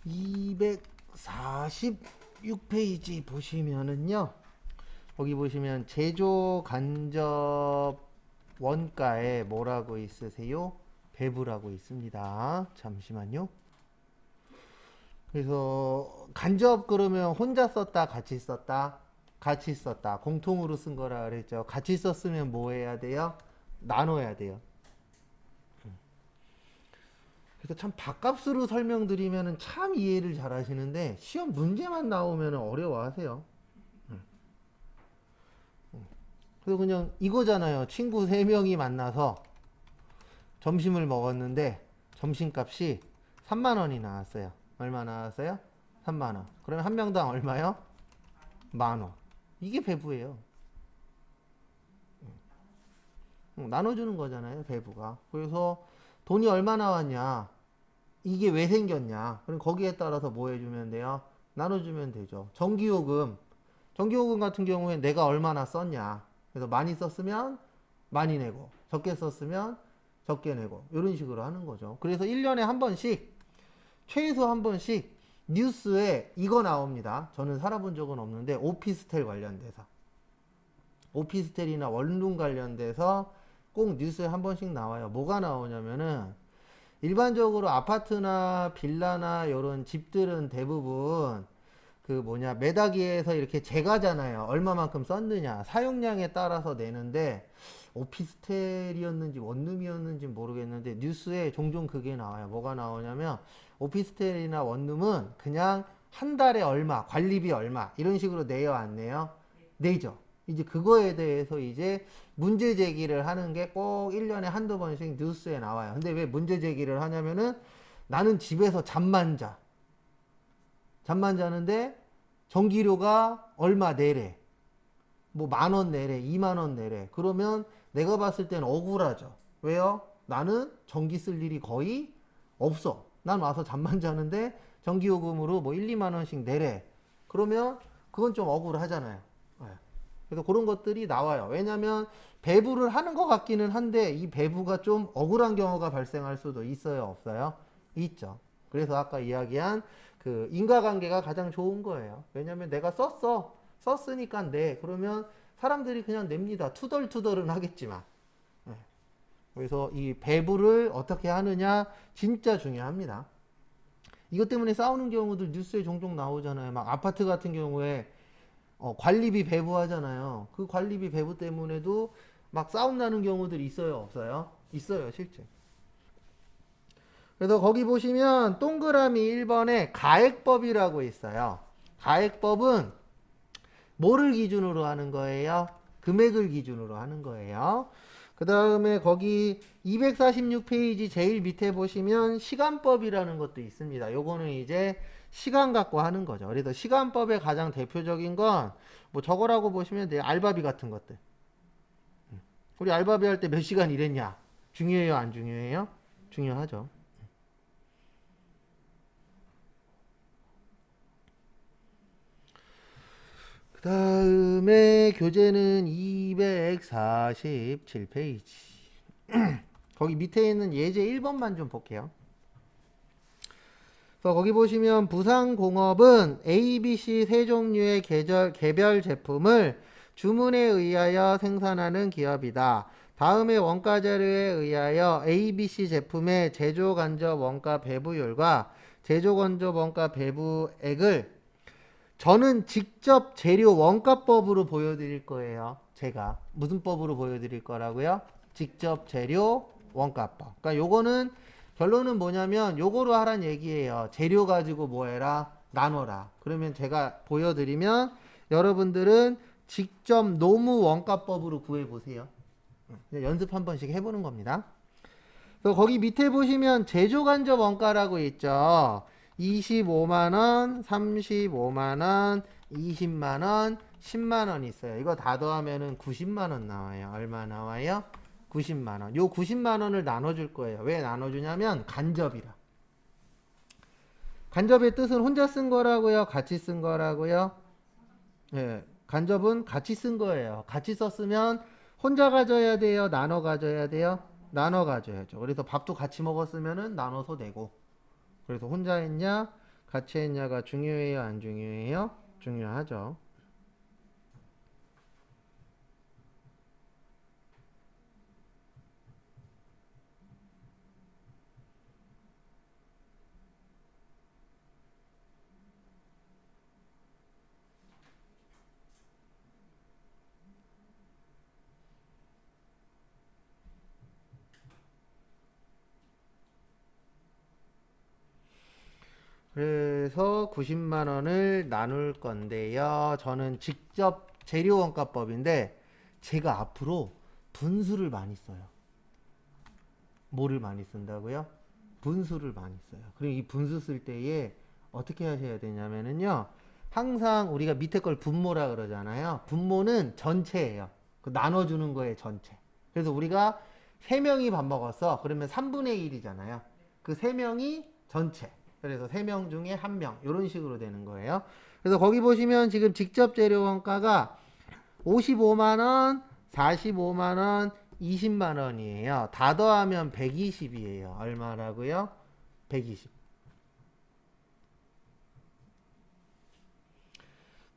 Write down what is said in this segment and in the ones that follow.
246페이지 보시면은요. 거기 보시면 제조 간접 원가에 뭐라고 있으세요? 배부라고 있습니다. 잠시만요. 그래서 간접 그러면 혼자 썼다, 같이 썼다? 같이 썼다. 공통으로 쓴 거라 그랬죠. 같이 썼으면 뭐 해야 돼요? 나눠야 돼요. 그래서 참 밥값으로 설명드리면 참 이해를 잘 하시는데 시험 문제만 나오면 어려워하세요. 그래서 그냥 이거잖아요. 친구 3명이 만나서 점심을 먹었는데 점심값이 3만 원이 나왔어요. 얼마 나왔어요? 3만 원. 그러면 한 명당 얼마요? 만 원. 이게 배부예요. 나눠주는 거잖아요. 배부가. 그래서 돈이 얼마 나왔냐? 이게 왜 생겼냐? 그럼 거기에 따라서 뭐 해주면 돼요? 나눠주면 되죠. 전기요금. 전기요금 같은 경우에 내가 얼마나 썼냐? 그래서 많이 썼으면 많이 내고, 적게 썼으면 적게 내고, 이런 식으로 하는 거죠. 그래서 1년에 한 번씩, 최소 한 번씩 뉴스에 이거 나옵니다. 저는 살아본 적은 없는데, 오피스텔 관련돼서. 오피스텔이나 원룸 관련돼서 꼭 뉴스에 한 번씩 나와요. 뭐가 나오냐면은, 일반적으로 아파트나 빌라나 이런 집들은 대부분 매다기에서 이렇게 재가잖아요. 얼마만큼 썼느냐 사용량에 따라서 내는데, 오피스텔이었는지 원룸이었는지 모르겠는데 뉴스에 종종 그게 나와요. 뭐가 나오냐면 오피스텔이나 원룸은 그냥 한 달에 얼마, 관리비 얼마 이런 식으로 내요, 안 내요? 내죠. 이제 그거에 대해서 이제 문제 제기를 하는 게 꼭 1년에 한두 번씩 뉴스에 나와요. 근데 왜 문제 제기를 하냐면은, 나는 집에서 잠만 자는데 전기료가 얼마 내래. 뭐 만 원 내래, 2만 원 내래. 그러면 내가 봤을 땐 억울하죠. 왜요? 나는 전기 쓸 일이 거의 없어. 난 와서 잠만 자는데 전기요금으로 뭐 1, 2만 원씩 내래. 그러면 그건 좀 억울하잖아요. 네. 그래서 그런 것들이 나와요. 왜냐면 배부를 하는 것 같기는 한데 이 배부가 좀 억울한 경우가 발생할 수도 있어요, 없어요? 있죠. 그래서 아까 이야기한 그 인과관계가 가장 좋은 거예요. 왜냐면 내가 썼으니까 내. 그러면 사람들이 그냥 냅니다. 투덜투덜은 하겠지만. 네. 그래서 이 배부를 어떻게 하느냐 진짜 중요합니다. 이것 때문에 싸우는 경우들 뉴스에 종종 나오잖아요. 막 아파트 같은 경우에 관리비 배부하잖아요. 그 관리비 배부 때문에도 막 싸움 나는 경우들이 있어요, 없어요? 있어요, 실제. 그래서 거기 보시면 동그라미 1번에 가액법이라고 있어요. 가액법은 뭐를 기준으로 하는 거예요? 금액을 기준으로 하는 거예요. 그 다음에 거기 246페이지 제일 밑에 보시면 시간법이라는 것도 있습니다. 요거는 이제 시간 갖고 하는 거죠. 그래서 시간법의 가장 대표적인 건 뭐 저거라고 보시면 돼요. 알바비 같은 것들. 우리 알바비 할 때 몇 시간 일했냐? 중요해요, 안 중요해요? 중요하죠. 그 다음에 교재는 247페이지. 거기 밑에 있는 예제 1번만 좀 볼게요. 그래서 거기 보시면 부산공업은 ABC 세 종류의 개별 제품을 주문에 의하여 생산하는 기업이다. 다음의 원가 자료에 의하여 ABC 제품의 제조 간접 원가 배부율과 제조 간접 원가 배부액을 저는 직접 재료 원가법으로 보여드릴 거예요. 제가 무슨 법으로 보여드릴 거라고요? 직접 재료 원가법. 그러니까 요거는 결론은 뭐냐면 요거로 하란 얘기예요. 재료 가지고 뭐 해라? 나눠라. 그러면 제가 보여드리면 여러분들은 직접 노무 원가법으로 구해보세요. 연습 한 번씩 해보는 겁니다. 그래서 거기 밑에 보시면 제조 간접 원가라고 있죠. 25만원, 35만원, 20만원, 10만원 있어요. 이거 다 더하면은 90만원 나와요. 얼마 나와요? 90만원. 요 90만원을 나눠줄 거예요. 왜 나눠주냐면 간접이라. 간접의 뜻은 혼자 쓴 거라고요? 같이 쓴 거라고요? 예, 간접은 같이 쓴 거예요. 같이 썼으면 혼자 가져야 돼요? 나눠 가져야 돼요? 나눠 가져야죠. 그래서 밥도 같이 먹었으면은 나눠서 내고. 그래서 혼자 했냐? 같이 했냐가 중요해요, 안 중요해요? 중요하죠. 그래서 90만 원을 나눌 건데요. 저는 직접 재료 원가법인데 제가 앞으로 분수를 많이 써요. 뭐를 많이 쓴다고요? 분수를 많이 써요. 그리고 이 분수 쓸 때에 어떻게 하셔야 되냐면은요. 항상 우리가 밑에 걸 분모라 그러잖아요. 분모는 전체예요. 그 나눠주는 거에 전체. 그래서 우리가 3명이 밥 먹었어. 그러면 3분의 1이잖아요. 그 3명이 전체. 그래서 3명 중에 1명. 이런 식으로 되는 거예요. 그래서 거기 보시면 지금 직접 재료 원가가 55만원, 45만원, 20만원이에요. 다 더하면 120이에요. 얼마라고요? 120.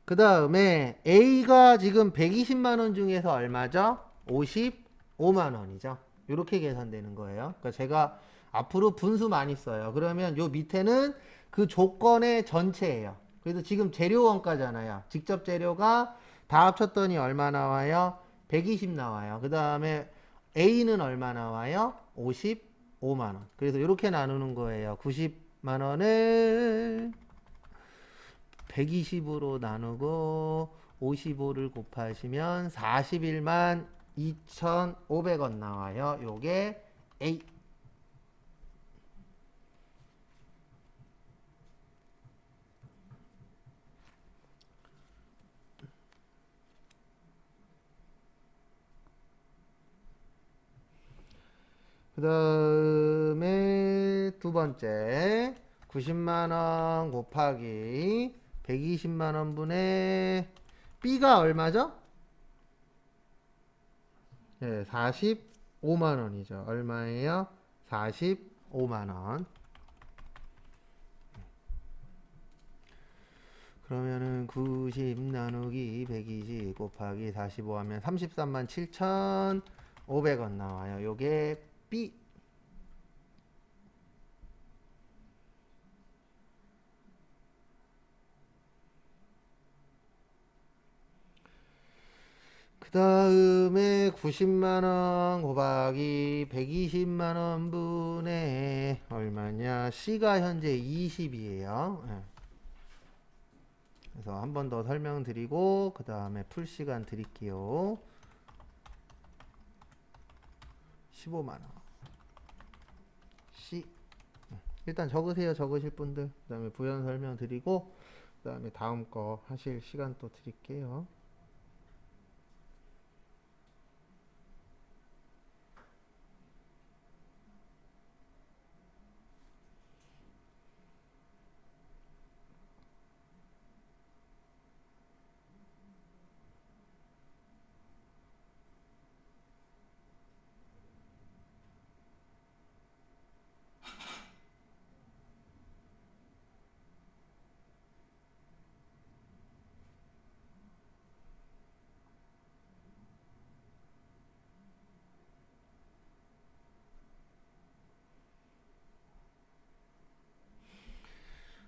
그 다음에 A가 지금 120만원 중에서 얼마죠? 55만원이죠. 이렇게 계산되는 거예요. 그러니까 제가 앞으로 분수 많이 써요. 그러면 요 밑에는 그 조건의 전체예요. 그래서 지금 재료 원가잖아요. 직접 재료가 다 합쳤더니 얼마 나와요? 120 나와요. 그 다음에 A는 얼마 나와요? 55만원. 그래서 이렇게 나누는 거예요. 90만원을 120으로 나누고 55를 곱하시면 41만 2,500원 나와요. 요게 A. 그 다음에 두 번째 90만원 곱하기 120만원 분의 B가 얼마죠? 네, 45만원이죠. 얼마예요? 45만원. 그러면은 90 나누기 120 곱하기 45 하면 33만 7,500원 나와요. 요게 B. 그 다음에 90만원 곱하기 120만원 분의 얼마냐? C가 현재 20이에요. 그래서 한 번 더 설명드리고 그 다음에 풀 시간 드릴게요. 15만원 C. 일단 적으세요. 적으실 분들. 그 다음에 부연 설명 드리고 그 다음에 다음 거 하실 시간 또 드릴게요.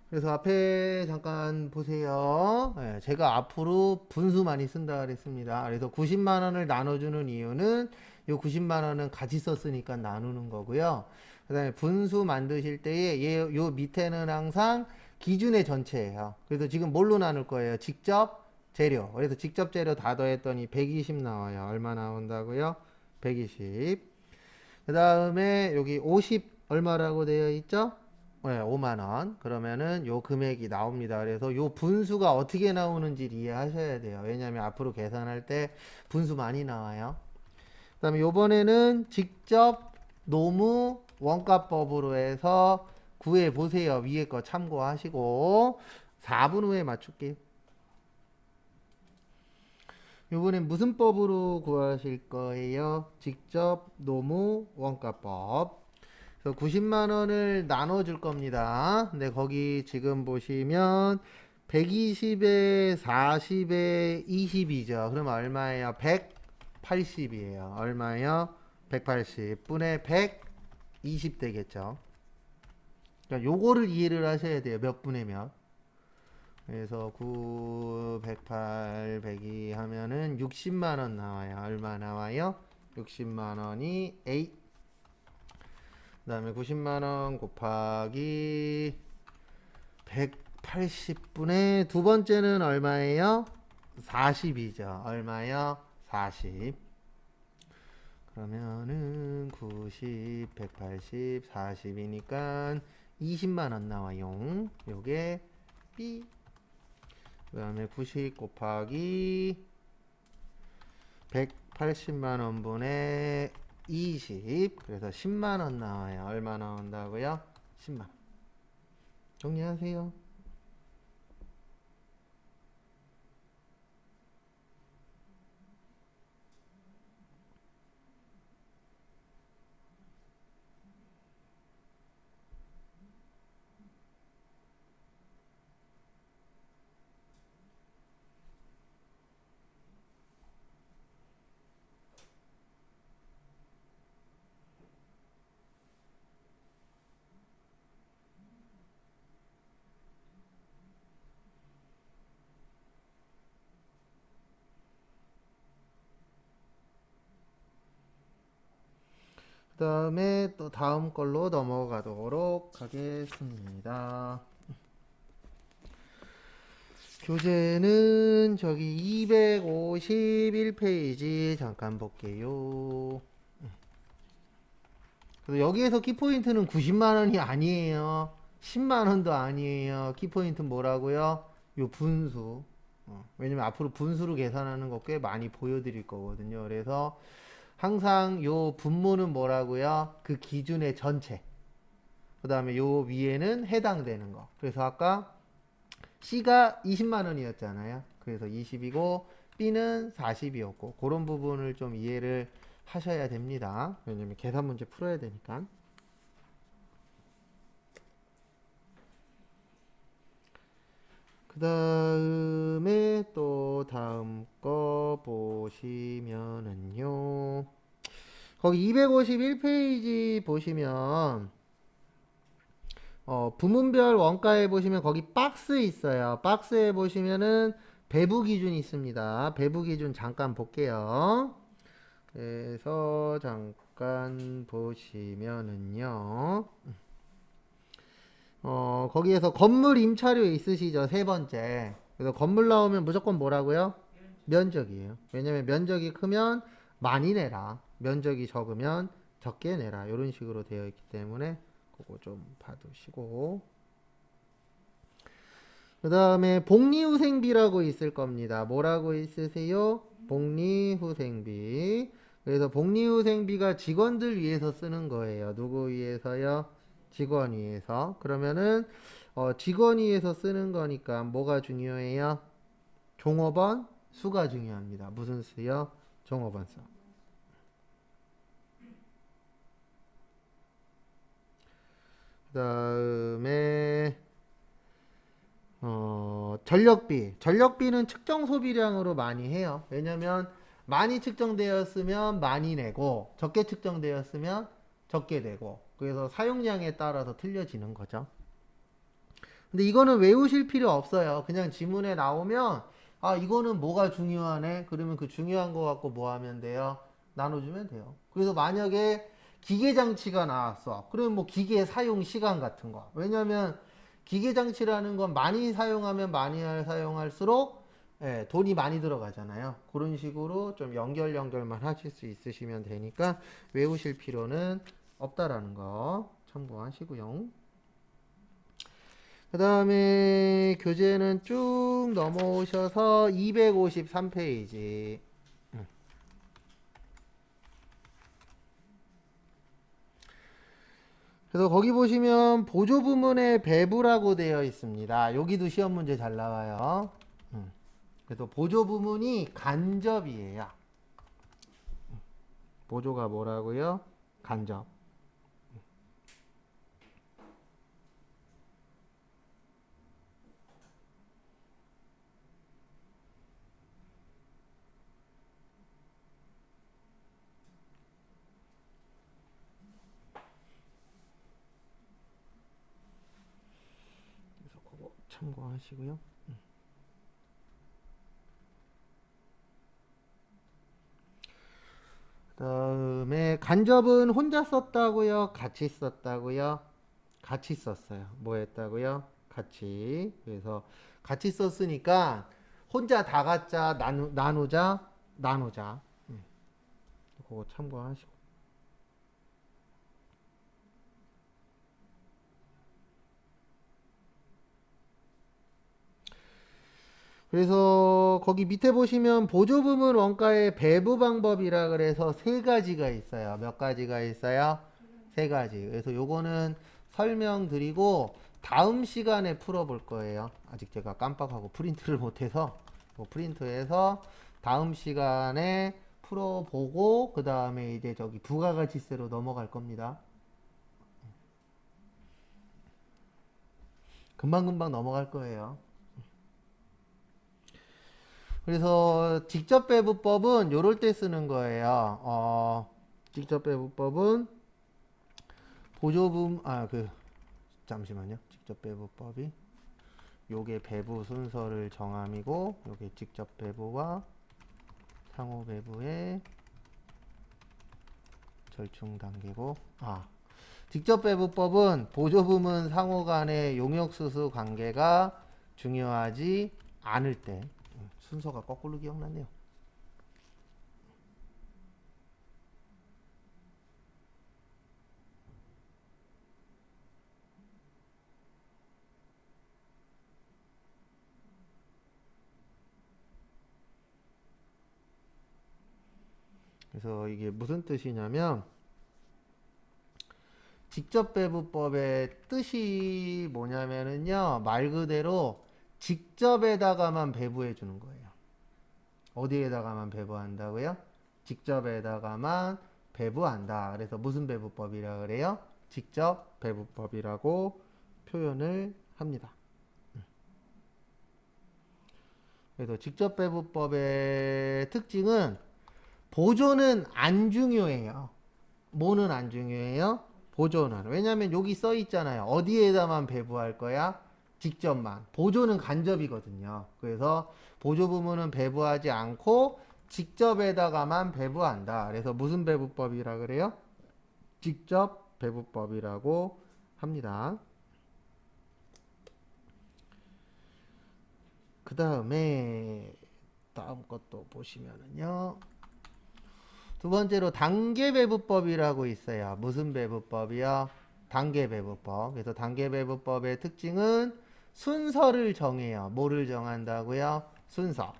그래서 앞에 잠깐 보세요. 제가 앞으로 분수 많이 쓴다 그랬습니다. 그래서 90만 원을 나눠주는 이유는 요 90만 원은 같이 썼으니까 나누는 거고요. 그 다음에 분수 만드실 때에 요 밑에는 항상 기준의 전체예요. 그래서 지금 뭘로 나눌 거예요? 직접 재료. 그래서 직접 재료 다 더했더니 120 나와요. 얼마 나온다고요? 120. 그 다음에 여기 50 얼마라고 되어 있죠? 네, 5만 원. 그러면은 요 금액이 나옵니다. 그래서 요 분수가 어떻게 나오는지 이해하셔야 돼요. 왜냐하면 앞으로 계산할 때 분수 많이 나와요. 그다음에 요번에는 직접 노무 원가법으로 해서 구해 보세요. 위에 거 참고하시고 4분 후에 맞출게요. 요번엔 무슨 법으로 구하실 거예요? 직접 노무 원가법. 그래서 90만 원을 나눠줄 겁니다. 근데 거기 지금 보시면 120에 40에 20이죠. 그럼 얼마예요? 180이에요. 얼마예요? 180 분의 120 되겠죠. 그러니까 요거를 이해를 하셔야 돼요. 몇 분의 몇. 그래서 9, 108, 102 하면은 60만 원 나와요. 얼마 나와요? 60만 원이 A. 그 다음에 90만 원 곱하기 180분의 두 번째는 얼마예요? 40이죠. 얼마요? 40. 그러면은 90, 180, 40이니까 20만 원 나와요. 요게 B. 그 다음에 90 곱하기 180만 원분의 20. 그래서 10만 원 나와요. 얼마 나온다고요? 10만 원. 정리하세요. 그 다음에 또 다음 걸로 넘어가도록 하겠습니다. 교재는 저기 251페이지 잠깐 볼게요. 그래서 여기에서 키포인트는 90만원이 아니에요. 10만원도 아니에요. 키포인트는 뭐라고요? 요 분수. 왜냐면 앞으로 분수로 계산하는 거 꽤 많이 보여드릴 거거든요. 그래서 항상 요 분모는 뭐라고요? 그 기준의 전체. 그 다음에 요 위에는 해당되는 거. 그래서 아까 C가 20만원이었잖아요. 그래서 20이고 B는 40이었고 그런 부분을 좀 이해를 하셔야 됩니다. 왜냐면 계산 문제 풀어야 되니까. 그 다음에 또 다음 거 보시면은요. 거기 251페이지 보시면 부문별 원가에 보시면 거기 박스 있어요. 박스에 보시면은 배부 기준이 있습니다. 배부 기준 잠깐 볼게요. 그래서 잠깐 보시면은요. 거기에서 건물 임차료 있으시죠? 세 번째. 그래서 건물 나오면 무조건 뭐라고요? 면적이에요. 왜냐면 면적이 크면 많이 내라. 면적이 적으면 적게 내라. 이런 식으로 되어 있기 때문에 그거 좀 봐두시고. 그 다음에 복리후생비라고 있을 겁니다. 뭐라고 있으세요? 복리후생비. 그래서 복리후생비가 직원들 위해서 쓰는 거예요. 누구 위해서요? 직원 위해서. 그러면은 직원 위해서 쓰는 거니까 뭐가 중요해요? 종업원 수가 중요합니다. 무슨 수요? 종업원 수. 그 다음에 전력비. 전력비는 측정 소비량으로 많이 해요. 왜냐면 많이 측정되었으면 많이 내고 적게 측정되었으면 적게 내고 그래서 사용량에 따라서 틀려지는 거죠. 근데 이거는 외우실 필요 없어요. 그냥 지문에 나오면 아 이거는 뭐가 중요하네. 그러면 그 중요한 거 갖고 뭐 하면 돼요? 나눠주면 돼요. 그래서 만약에 기계 장치가 나왔어. 그러면 뭐 기계 사용 시간 같은 거. 왜냐면 기계 장치라는 건 많이 사용하면 많이 사용할수록 돈이 많이 들어가잖아요. 그런 식으로 좀 연결만 하실 수 있으시면 되니까 외우실 필요는 없다라는 거 참고하시고요. 그 다음에 교재는 쭉 넘어오셔서 253페이지. 그래서 거기 보시면 보조 부문의 배부라고 되어 있습니다. 여기도 시험 문제 잘 나와요. 그래서 보조 부문이 간접이에요. 보조가 뭐라고요? 간접. 참고하시고요. 그다음에 간접은 혼자 썼다고요? 같이 썼다고요? 같이 썼어요. 뭐 했다고요? 같이. 그래서 같이 썼으니까 혼자 다 갖자, 나누자, 나누자. 그거 참고하시고. 그래서 거기 밑에 보시면 보조부문 원가의 배부 방법이라 그래서 세 가지가 있어요. 몇 가지가 있어요? 세 가지. 그래서 요거는 설명드리고 다음 시간에 풀어볼 거예요. 아직 제가 깜빡하고 프린트를 못해서 프린트해서 다음 시간에 풀어보고 그 다음에 이제 저기 부가가치세로 넘어갈 겁니다. 금방금방 넘어갈 거예요. 그래서 직접배부법은 요럴 때 쓰는 거예요. 직접배부법은 잠시만요. 직접배부법이 요게 배부 순서를 정함이고 요게 직접배부와 상호배부의 절충 단계고 직접배부법은 보조부문 상호 간의 용역수수 관계가 중요하지 않을 때 순서가 거꾸로 기억났네요. 그래서 이게 무슨 뜻이냐면 직접배부법의 뜻이 뭐냐면은요, 말 그대로 직접에다가만 배부해 주는 거예요. 어디에다가만 배부한다고요? 직접에다가만 배부한다. 그래서 무슨 배부법이라 그래요? 직접 배부법이라고 표현을 합니다. 그래서 직접 배부법의 특징은 보조는 안 중요해요. 뭐는 안 중요해요? 보조는. 왜냐면 여기 써 있잖아요. 어디에다만 배부할 거야? 직접만. 보조는 간접이거든요. 그래서 보조 부문은 배부하지 않고 직접에다가만 배부한다. 그래서 무슨 배부법이라 그래요? 직접 배부법이라고 합니다. 그 다음에 다음 것도 보시면은요. 두 번째로 단계배부법이라고 있어요. 무슨 배부법이요? 단계배부법. 그래서 단계배부법의 특징은 순서를 정해요. 뭐를 정한다고요? 순서.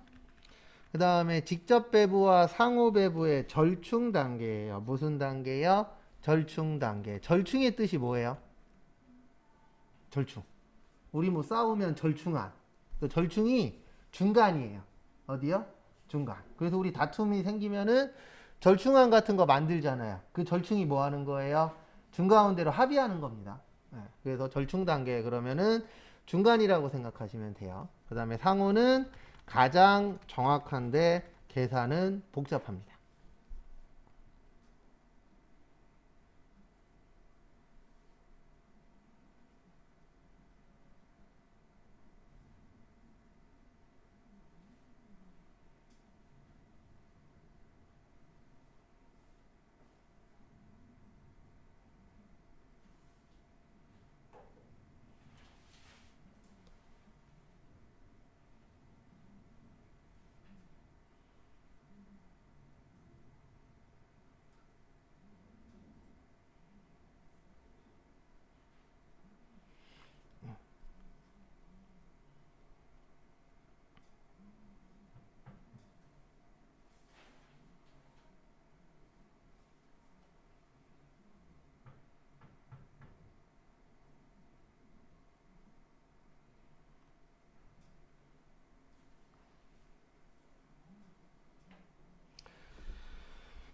그 다음에 직접배부와 상호배부의 절충 단계예요. 무슨 단계요? 절충 단계. 절충의 뜻이 뭐예요? 절충. 우리 뭐 싸우면 절충안. 그 절충이 중간이에요. 어디요? 중간. 그래서 우리 다툼이 생기면은 절충안 같은 거 만들잖아요. 그 절충이 뭐 하는 거예요? 중가운데로 합의하는 겁니다. 그래서 절충 단계 그러면은 중간이라고 생각하시면 돼요. 그 다음에 상호는 가장 정확한데 계산은 복잡합니다.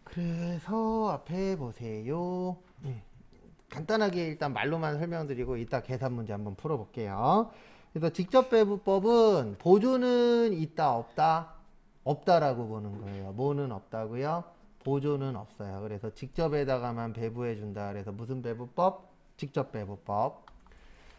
그래서 앞에 보세요. 간단하게 일단 말로만 설명드리고 이따 계산 문제 한번 풀어볼게요. 그래서 직접배부법은 보조는 있다 없다? 없다라고 보는 거예요. 뭐는 없다고요? 보조는 없어요. 그래서 직접에다가만 배부해 준다. 그래서 무슨 배부법? 직접배부법.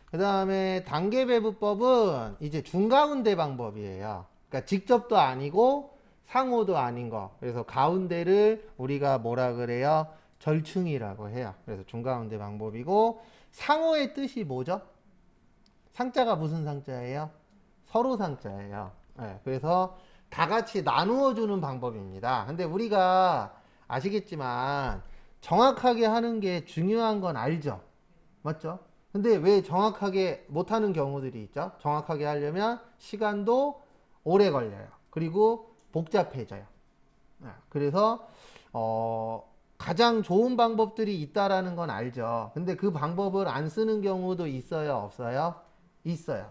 그 다음에 단계 배분법은 이제 중가운데 방법이에요. 그러니까 직접도 아니고 상호도 아닌 거. 그래서 가운데를 우리가 뭐라 그래요? 절충이라고 해요. 그래서 중가운데 방법이고, 상호의 뜻이 뭐죠? 상자가 무슨 상자예요? 서로 상자예요. 네, 그래서 다 같이 나누어 주는 방법입니다. 근데 우리가 아시겠지만 정확하게 하는 게 중요한 건 알죠? 맞죠? 근데 왜 정확하게 못하는 경우들이 있죠? 정확하게 하려면 시간도 오래 걸려요. 그리고 복잡해져요. 그래서 가장 좋은 방법들이 있다라는 건 알죠. 근데 그 방법을 안 쓰는 경우도 있어요, 없어요? 있어요.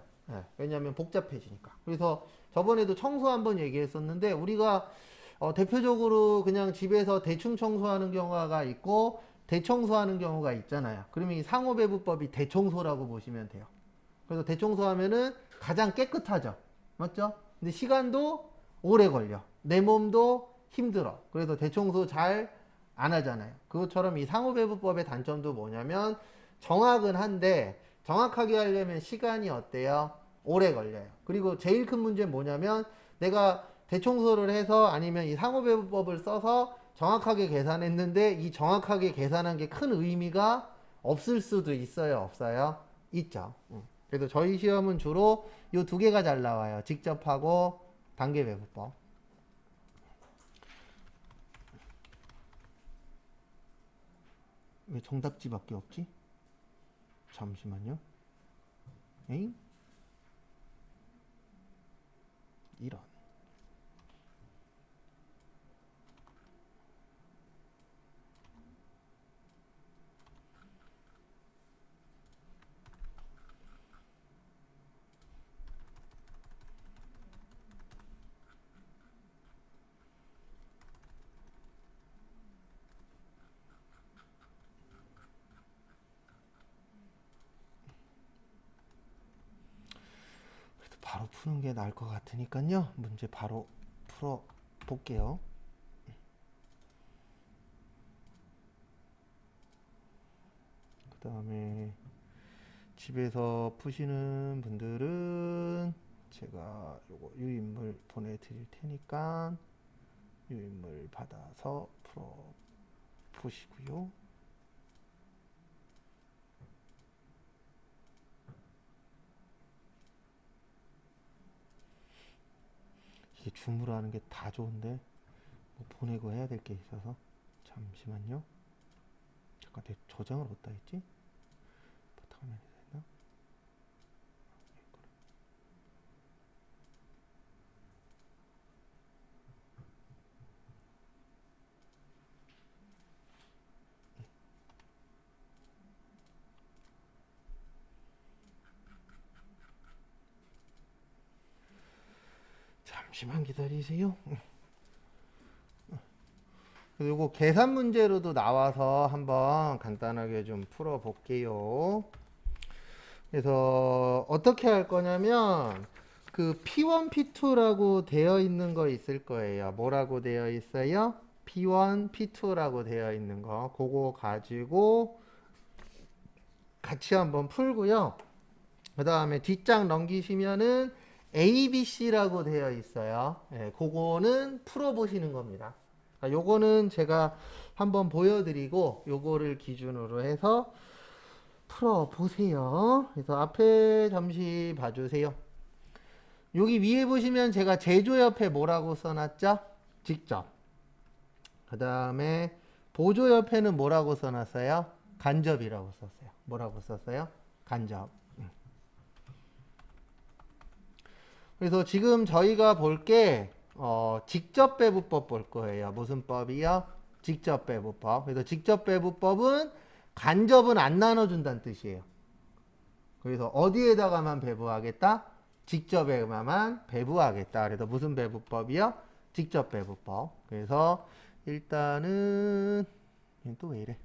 왜냐하면 복잡해지니까. 그래서 저번에도 청소 한번 얘기했었는데 우리가 대표적으로 그냥 집에서 대충 청소하는 경우가 있고 대청소하는 경우가 있잖아요. 그러면 이 상호배부법이 대청소라고 보시면 돼요. 그래서 대청소하면은 가장 깨끗하죠. 맞죠? 근데 시간도 오래 걸려. 내 몸도 힘들어. 그래서 대청소 잘 안 하잖아요. 그것처럼 이 상호배부법의 단점도 뭐냐면 정확은 한데 정확하게 하려면 시간이 어때요? 오래 걸려요. 그리고 제일 큰 문제는 뭐냐면 내가 대청소를 해서 아니면 이 상호배분법을 써서 정확하게 계산했는데 이 정확하게 계산한 게 큰 의미가 없을 수도 있어요, 없어요? 있죠. 그래서 저희 시험은 주로 이 두 개가 잘 나와요. 직접 하고 단계 배분법. 왜 정답지밖에 없지? 잠시만요. 에잉? 이런. 바로 푸는 게 나을 것 같으니까요. 문제 바로 풀어 볼게요. 그 다음에 집에서 푸시는 분들은 제가 요거 유인물 보내드릴 테니까 유인물 받아서 풀어 보시고요. 이게 줌으로 하는 게 다 좋은데 뭐 보내고 해야 될 게 있어서 잠시만요. 잠깐 내 저장을 어디다 했지? 바탕화면에 했나? 잠시만 기다리세요. 그리고 계산 문제로도 나와서 한번 간단하게 좀 풀어 볼게요. 그래서 어떻게 할 거냐면 그 P1, P2라고 되어 있는 거 있을 거예요. 뭐라고 되어 있어요? P1, P2라고 되어 있는 거. 그거 가지고 같이 한번 풀고요. 그 다음에 뒷장 넘기시면은 A, B, C라고 되어 있어요. 그거는 풀어보시는 겁니다. 요거는 제가 한번 보여드리고 요거를 기준으로 해서 풀어보세요. 그래서 앞에 잠시 봐주세요. 여기 위에 보시면 제가 제조 옆에 뭐라고 써놨죠? 직접. 그 다음에 보조 옆에는 뭐라고 써놨어요? 간접이라고 썼어요. 뭐라고 썼어요? 간접. 그래서 지금 저희가 볼 게 직접 배분법 볼 거예요. 무슨 법이요? 직접 배분법. 그래서 직접 배분법은 간접은 안 나눠준다는 뜻이에요. 그래서 어디에다가만 배분하겠다? 직접에만 배분하겠다. 그래서 무슨 배분법이요? 직접 배분법. 그래서 일단은 또 왜 이래?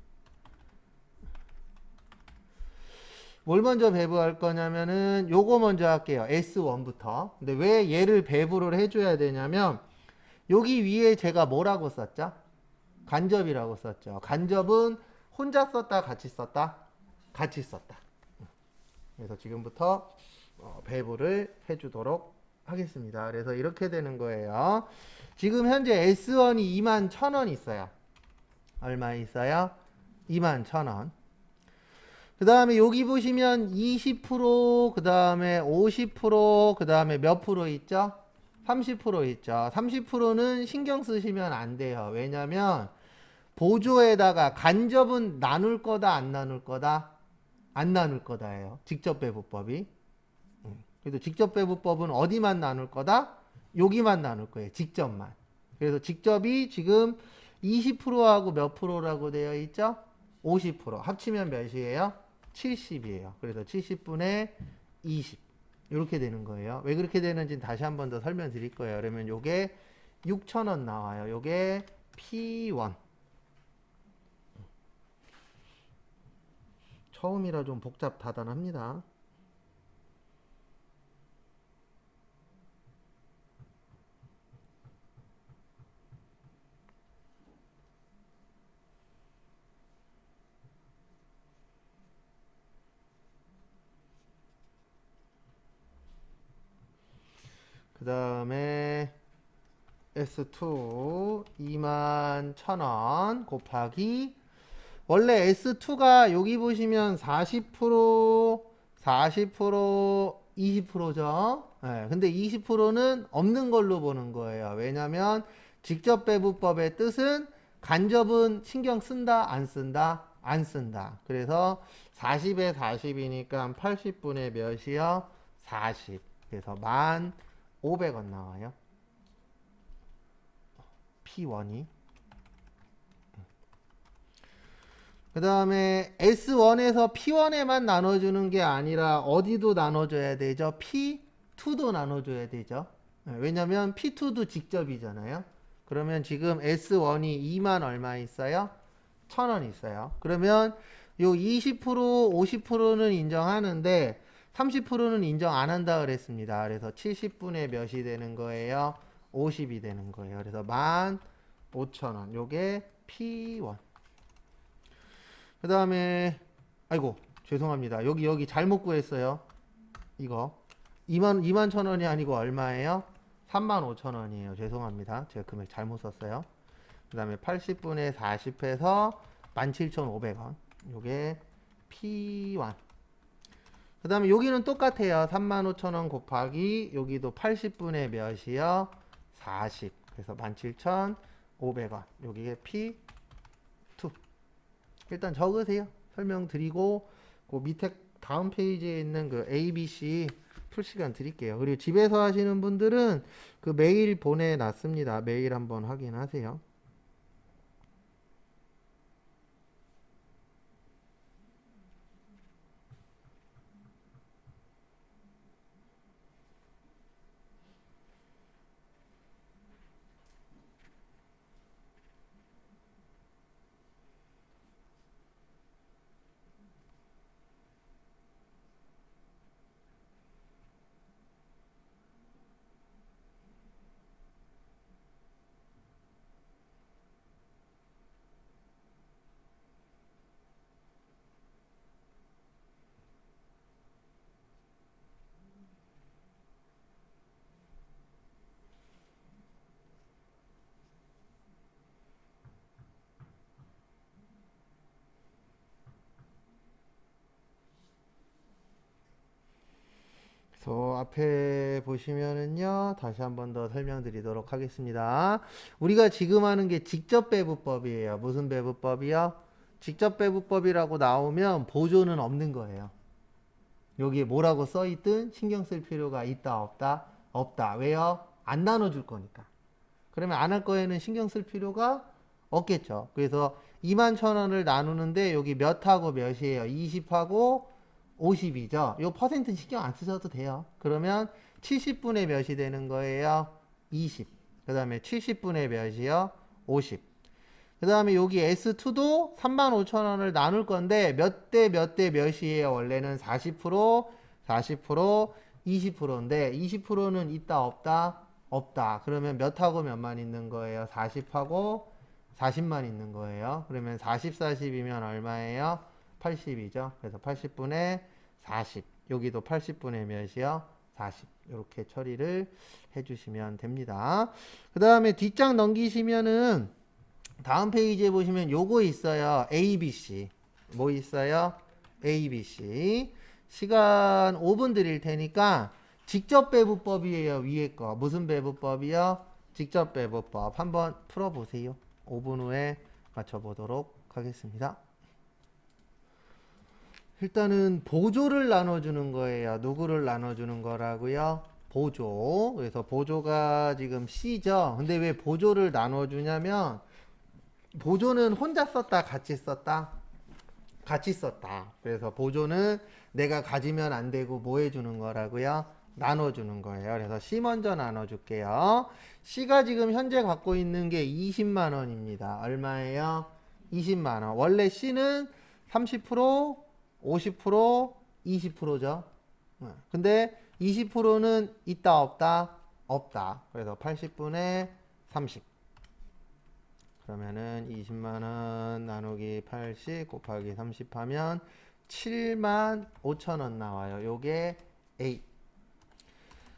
뭘 먼저 배분할 거냐면은 요거 먼저 할게요. S1부터. 근데 왜 얘를 배분을 해줘야 되냐면 여기 위에 제가 뭐라고 썼죠? 간접이라고 썼죠. 간접은 혼자 썼다 같이 썼다? 같이 썼다. 그래서 지금부터 배부를 해주도록 하겠습니다. 그래서 이렇게 되는 거예요. 지금 현재 S1이 21,000원 있어요. 얼마 있어요? 21,000원. 그 다음에 여기 보시면 20%, 그 다음에 50%, 그 다음에 몇 프로 있죠? 30% 있죠. 30%는 신경 쓰시면 안 돼요. 왜냐면 보조에다가 간접은 나눌 거다, 안 나눌 거다? 안 나눌 거다예요. 직접 배분법이. 그래서 직접 배분법은 어디만 나눌 거다? 여기만 나눌 거예요. 직접만. 그래서 직접이 지금 20%하고 몇 프로라고 되어 있죠? 50%. 합치면 몇이에요? 70이에요. 그래서 70분의 20. 이렇게 되는 거예요. 왜 그렇게 되는지 다시 한 번 더 설명드릴 거예요. 그러면 요게 6,000원 나와요. 요게 P1. 처음이라 좀 복잡다단합니다. 그 다음에 S2 21,000원 곱하기 원래 S2가 여기 보시면 40%, 20%죠. 네, 근데 20%는 없는 걸로 보는 거예요. 왜냐면 직접 배분법의 뜻은 간접은 신경 쓴다, 안 쓴다? 안 쓴다. 그래서 40에 40이니까 80분의 몇이요? 40. 그래서 1,500원 나와요. P1이. 그 다음에 S1에서 P1에만 나눠주는 게 아니라 어디도 나눠줘야 되죠? P2도 나눠줘야 되죠. 왜냐면 P2도 직접이잖아요. 그러면 지금 S1이 2만 얼마 있어요? 1,000원 있어요. 그러면 요 20%, 50%는 인정하는데 30%는 인정 안 한다 그랬습니다. 그래서 70분의 몇이 되는 거예요? 50이 되는 거예요. 그래서 15,000원. 요게 P1. 그 다음에 아이고 죄송합니다. 여기 잘못 구했어요. 이거 2만 1,000원이 아니고 얼마예요? 35,000원이에요. 죄송합니다. 제가 금액 잘못 썼어요. 그 다음에 80분의 40해서 17,500원. 요게 P1. 그 다음에 여기는 똑같아요. 35,000원 곱하기 여기도 80분의 몇이요? 40. 그래서 17,500원. 여기에 P2. 일단 적으세요. 설명드리고 그 밑에 다음 페이지에 있는 그 ABC 풀 시간 드릴게요. 그리고 집에서 하시는 분들은 그 메일 보내놨습니다. 메일 한번 확인하세요. 그래서 앞에 보시면은요, 다시 한 번 더 설명드리도록 하겠습니다. 우리가 지금 하는 게 직접 배분법이에요. 무슨 배분법이요? 직접 배분법이라고 나오면 보조는 없는 거예요. 여기에 뭐라고 써있든 신경 쓸 필요가 있다, 없다? 없다. 왜요? 안 나눠줄 거니까. 그러면 안 할 거에는 신경 쓸 필요가 없겠죠. 그래서 21,000원을 나누는데 여기 몇하고 몇이에요? 20하고 50이죠. 요 퍼센트 신경 안 쓰셔도 돼요. 그러면 70분의 몇이 되는 거예요? 20. 그 다음에 70분의 몇이요? 50. 그 다음에 여기 S2도 35,000원을 나눌 건데 몇 대 몇 대 몇이에요? 원래는 40%, 40%, 20%인데 20%는 있다 없다? 없다. 그러면 몇하고 몇만 있는 거예요? 40하고 40만 있는 거예요. 그러면 40, 40이면 얼마예요? 80이죠. 그래서 80분의 40. 여기도 80분의 몇이요? 40. 이렇게 처리를 해주시면 됩니다. 그 다음에 뒷장 넘기시면은 다음 페이지에 보시면 요거 있어요. ABC. 뭐 있어요? ABC. 시간 5분 드릴 테니까 직접 배부법이에요. 위에 거. 무슨 배부법이요? 직접 배부법. 한번 풀어보세요. 5분 후에 맞춰보도록 하겠습니다. 일단은 보조를 나눠주는 거예요. 누구를 나눠주는 거라고요? 보조. 그래서 보조가 지금 C죠. 근데 왜 보조를 나눠주냐면 보조는 혼자 썼다, 같이 썼다? 같이 썼다. 그래서 보조는 내가 가지면 안 되고 뭐 해주는 거라고요? 나눠주는 거예요. 그래서 C 먼저 나눠줄게요. C가 지금 현재 갖고 있는 게 20만 원입니다. 얼마예요? 20만 원. 원래 C는 30%, 50%, 20%죠. 근데 20%는 있다 없다? 없다. 그래서 80분의 30. 그러면은 20만원 나누기 80 곱하기 30 하면 7만 5천원 나와요. 요게 A.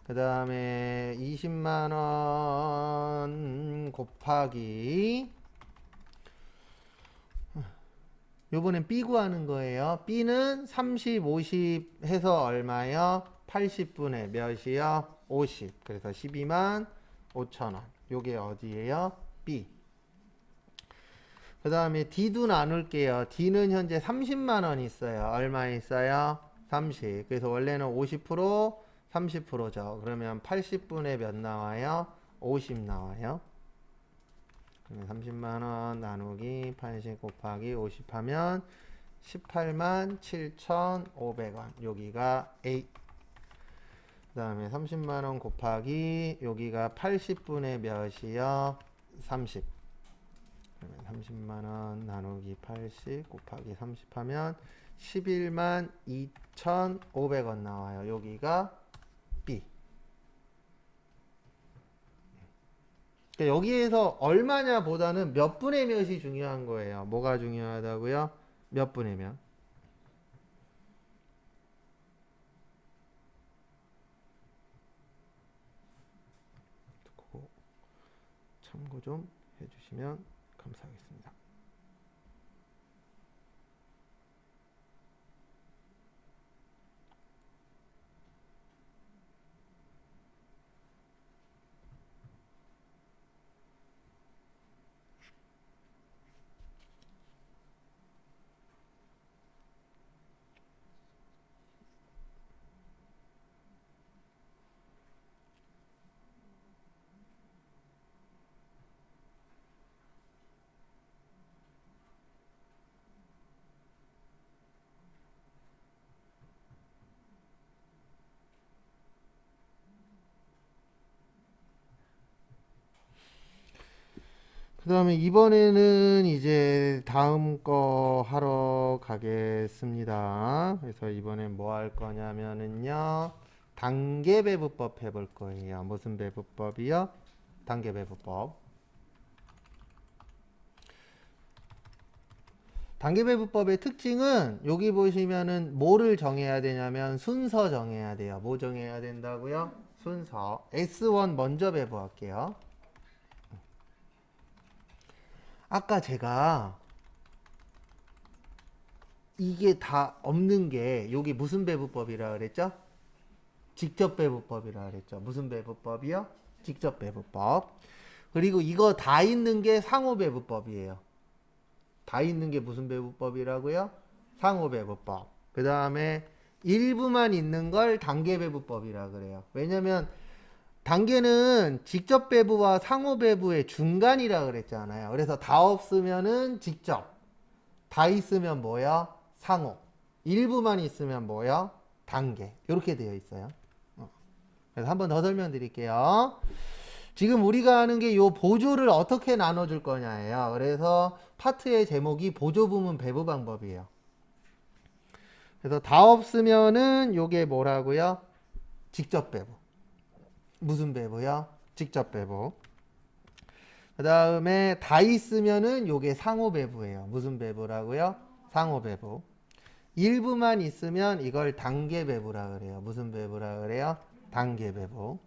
그 다음에 20만원 곱하기 요번엔 B 구하는 거예요. B는 30, 50 해서 얼마요? 80분의 몇이요? 50. 그래서 12만 5천원. 요게 어디예요? B. 그 다음에 D도 나눌게요. D는 현재 30만원 있어요. 얼마 있어요? 30. 그래서 원래는 50%, 30%죠. 그러면 80분의 몇 나와요? 50 나와요. 그러면 30만원 나누기 80 곱하기 50 하면 18만 7,500원. 여기가 A. 그 다음에 30만원 곱하기 여기가 80분의 몇이요? 30. 그러면 30만원 나누기 80 곱하기 30 하면 11만 2,500원 나와요. 여기가 B. 그러니까 여기에서 얼마냐 보다는 몇 분의 몇이 중요한 거예요. 뭐가 중요하다고요? 몇 분의 몇. 그거 참고 좀 해주시면 감사하겠습니다. 그 다음에 이번에는 이제 다음 거 하러 가겠습니다. 그래서 이번엔 뭐 할 거냐면은요, 단계배부법 해볼 거예요. 무슨 배부법이요? 단계배부법. 단계배부법의 특징은 여기 보시면은 뭐를 정해야 되냐면 순서 정해야 돼요. 뭐 정해야 된다고요? 순서. S1 먼저 배부할게요. 아까 제가 이게 다 없는 게 여기 무슨 배부법이라 그랬죠? 직접 배부법이라 그랬죠. 무슨 배부법이요? 직접 배부법. 그리고 이거 다 있는 게 상호 배부법이에요. 다 있는 게 무슨 배부법이라고요? 상호 배부법. 그 다음에 일부만 있는 걸 단계 배부법이라 그래요. 왜냐면 단계는 직접 배부와 상호 배부의 중간이라 그랬잖아요. 그래서 다 없으면은 직접, 다 있으면 뭐야? 상호. 일부만 있으면 뭐야? 단계. 이렇게 되어 있어요. 그래서 한 번 더 설명드릴게요. 지금 우리가 하는 게 요 보조를 어떻게 나눠줄 거냐예요. 그래서 파트의 제목이 보조 부문 배부 방법이에요. 그래서 다 없으면은 요게 뭐라고요? 직접 배부. 무슨 배부요? 직접 배부. 그 다음에 다 있으면은 요게 상호 배부예요. 무슨 배부라고요? 상호 배부. 일부만 있으면 이걸 단계 배부라 그래요. 무슨 배부라 그래요? 단계 배부.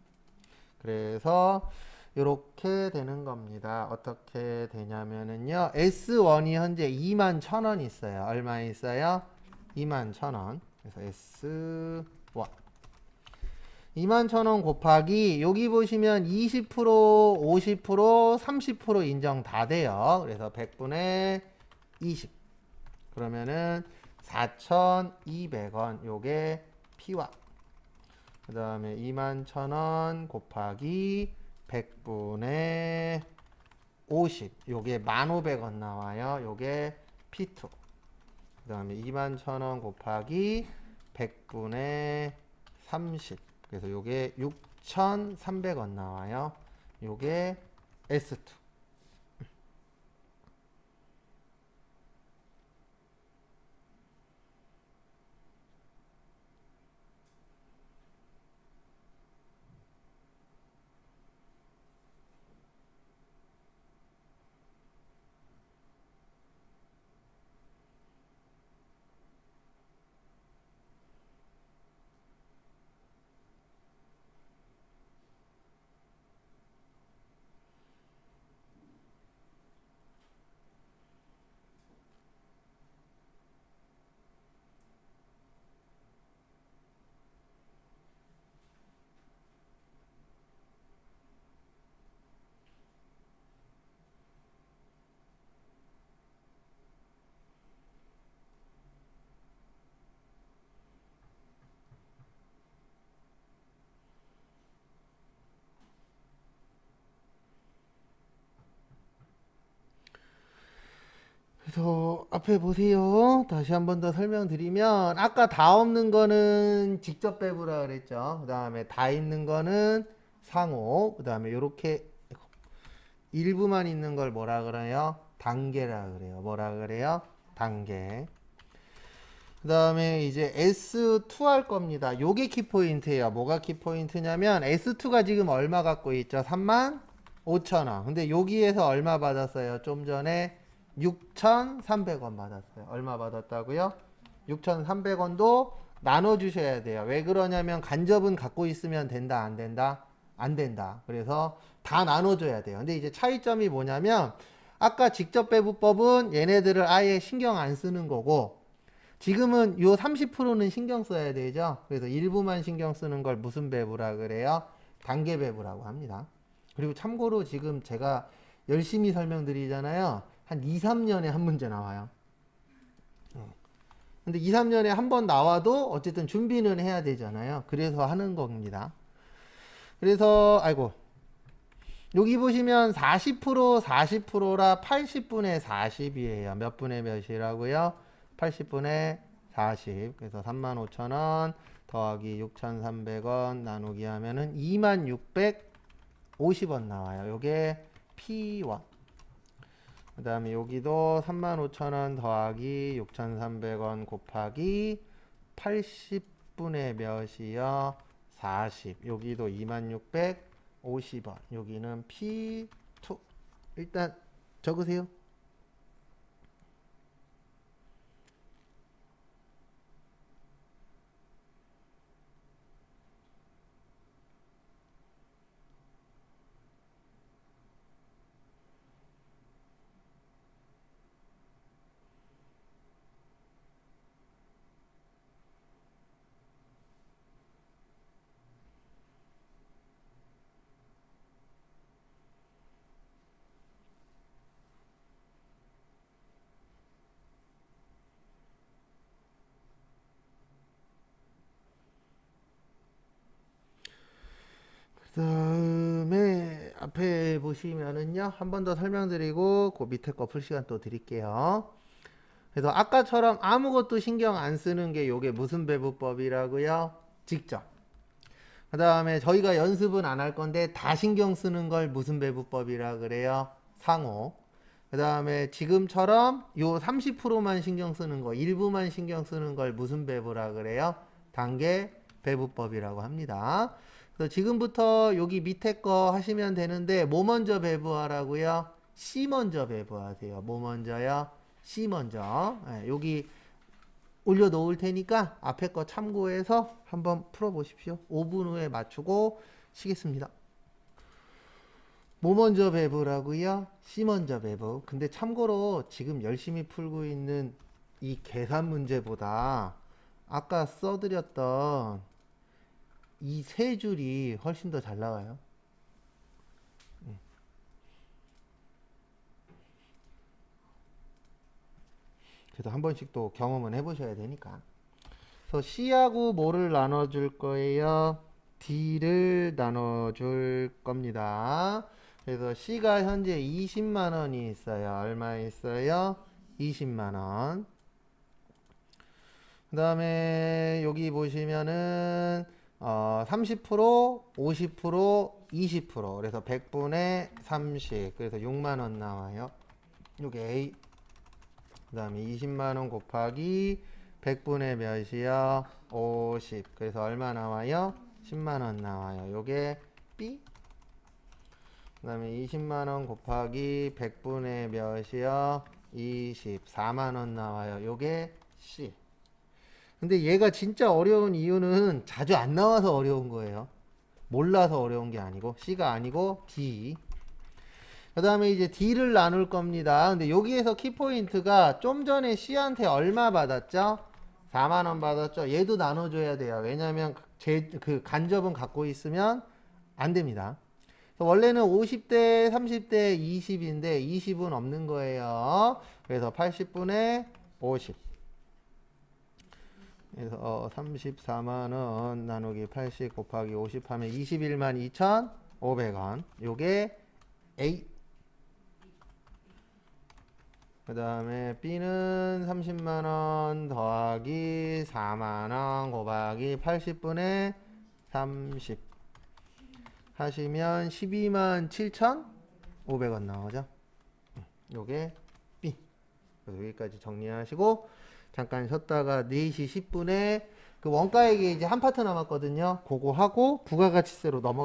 그래서 이렇게 되는 겁니다. 어떻게 되냐면은요. S1이 현재 2만 1,000원 있어요. 얼마 있어요? 2만 1,000원. 그래서 S1 2만 1,000원 곱하기 여기 보시면 20%, 50%, 30% 인정 다 돼요. 그래서 100분의 20. 그러면은 4,200원. 요게 P와 그 다음에 21,000원 곱하기 100분의 50 요게 1,500원 나와요. 요게 P2 그 다음에 21,000원 곱하기 100분의 30 그래서 요게 6,300원 나와요. 요게 S2 그래서 앞에 보세요. 다시 한번 더 설명드리면 아까 다 없는 거는 직접 배부라 그랬죠. 그 다음에 다 있는 거는 상호. 그 다음에 이렇게 일부만 있는 걸 뭐라 그래요? 단계라 그래요. 뭐라 그래요? 단계. 그 다음에 이제 S2 할 겁니다. 요게 키포인트예요. 뭐가 키포인트냐면 S2가 지금 얼마 갖고 있죠? 35,000원. 근데 여기에서 얼마 받았어요? 좀 전에 6,300원 받았어요. 얼마 받았다고요? 6,300원도 나눠주셔야 돼요. 왜 그러냐면 간접은 갖고 있으면 된다, 안 된다? 안 된다. 그래서 다 나눠줘야 돼요. 근데 이제 차이점이 뭐냐면 아까 직접 배부법은 얘네들을 아예 신경 안 쓰는 거고 지금은 요 30%는 신경 써야 되죠. 그래서 일부만 신경 쓰는 걸 무슨 배부라 그래요? 단계 배부라고 합니다. 그리고 참고로 지금 제가 열심히 설명드리잖아요. 한 2, 3년에 한 문제 나와요. 근데 2, 3년에 한 번 나와도 어쨌든 준비는 해야 되잖아요. 그래서 하는 겁니다. 그래서 아이고 여기 보시면 40% 40%라 80분의 40이에요. 몇 분의 몇이라고요? 80분의 40. 그래서 35,000원 더하기 6,300원 나누기 하면은 26,50원 나와요. 요게 P1. 그 다음에 여기도 35,000원 더하기 6,300원 곱하기 80분의 몇이요? 40. 여기도 26,50원. 여기는 P2. 일단 적으세요. 그 다음에 앞에 보시면은요 한 번 더 설명드리고 그 밑에 거 풀 시간 또 드릴게요. 그래서 아까처럼 아무것도 신경 안 쓰는 게 요게 무슨 배부법이라고요? 직접. 그 다음에 저희가 연습은 안 할 건데 다 신경 쓰는 걸 무슨 배부법이라 그래요? 상호. 그 다음에 지금처럼 요 30%만 신경 쓰는 거, 일부만 신경 쓰는 걸 무슨 배부라 그래요? 단계 배부법이라고 합니다. 그래서 지금부터 여기 밑에 거 하시면 되는데 뭐 먼저 배부하라고요? C 먼저 배부하세요. 뭐 먼저요? C 먼저. 네, 여기 올려놓을 테니까 앞에 거 참고해서 한번 풀어보십시오. 5분 후에 맞추고 쉬겠습니다. 뭐 먼저 배부라고요? C 먼저 배부. 근데 참고로 지금 열심히 풀고 있는 이 계산 문제보다 아까 써드렸던 이 세 줄이 훨씬 더 잘 나와요. 그래서 한 번씩 또 경험은 해보셔야 되니까. 그래서 C하고 뭐를 나눠줄 거예요? D를 나눠줄 겁니다. 그래서 C가 현재 20만 원이 있어요. 얼마 있어요? 20만 원. 그 다음에 여기 보시면은 30%, 50%, 20%. 그래서 100분의 30. 그래서 6만 원 나와요. 요게 A. 그 다음에 20만 원 곱하기 100분의 몇이요? 50. 그래서 얼마 나와요? 10만 원 나와요. 요게 B. 그 다음에 20만 원 곱하기 100분의 몇이요? 24만 원 나와요. 요게 C. 근데 얘가 진짜 어려운 이유는 자주 안 나와서 어려운 거예요. 몰라서 어려운 게 아니고 C가 아니고 D. 그 다음에 이제 D를 나눌 겁니다. 근데 여기에서 키포인트가 좀 전에 C한테 얼마 받았죠? 4만 원 받았죠? 얘도 나눠줘야 돼요. 왜냐면 그 간접은 갖고 있으면 안 됩니다. 원래는 50대, 30대, 20인데 20은 없는 거예요. 그래서 80분의 50. 그래서 34만 원 나누기 80 곱하기 50 하면 21만 2,500원. 요게 A. 그 다음에 B는 30만 원 더하기 4만 원 곱하기 80분의 30 하시면 12만 7,500원 나오죠. 요게 B. 그래서 여기까지 정리하시고 잠깐 쉬었다가 4시 10분에 그 원가액이 이제 한 파트 남았거든요. 그거 하고 부가가치세로 넘어